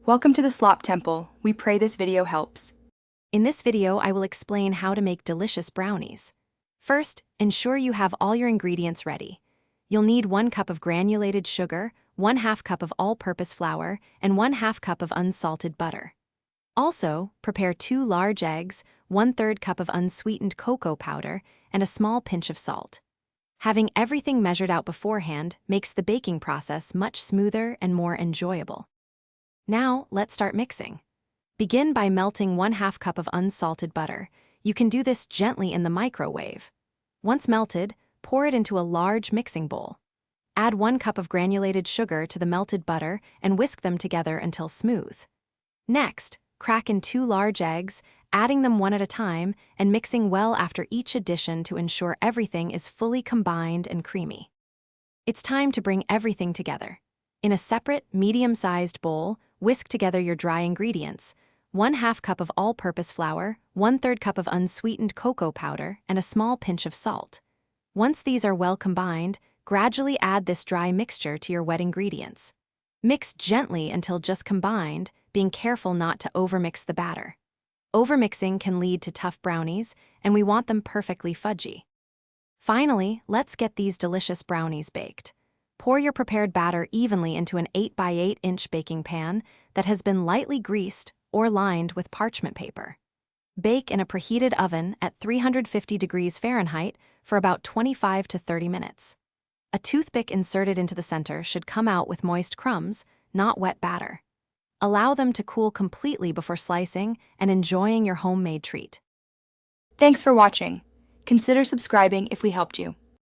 Welcome to the Slop Temple. We pray this video helps. In this video, I will explain how to make delicious brownies. First, ensure you have all your ingredients ready. You'll need 1 cup of granulated sugar, 1/2 cup of all-purpose flour, and 1/2 cup of unsalted butter. Also, prepare 2 large eggs, 1/3 cup of unsweetened cocoa powder, and a small pinch of salt. Having everything measured out beforehand makes the baking process much smoother and more enjoyable. Now, let's start mixing. Begin by melting 1/2 cup of unsalted butter. You can do this gently in the microwave. Once melted, pour it into a large mixing bowl. Add 1 cup of granulated sugar to the melted butter and whisk them together until smooth. Next, crack in 2 large eggs, adding them one at a time and mixing well after each addition to ensure everything is fully combined and creamy. It's time to bring everything together. In a separate, medium-sized bowl, whisk together your dry ingredients: 1/2 cup of all-purpose flour, 1/3 cup of unsweetened cocoa powder, and a small pinch of salt. Once these are well combined, gradually add this dry mixture to your wet ingredients. Mix gently until just combined, being careful not to overmix the batter. Overmixing can lead to tough brownies, and we want them perfectly fudgy. Finally, let's get these delicious brownies baked. Pour your prepared batter evenly into an 8 by 8 inch baking pan that has been lightly greased or lined with parchment paper. Bake in a preheated oven at 350 degrees Fahrenheit for about 25 to 30 minutes. A toothpick inserted into the center should come out with moist crumbs, not wet batter. Allow them to cool completely before slicing and enjoying your homemade treat. Thanks for watching. Consider subscribing if we helped you.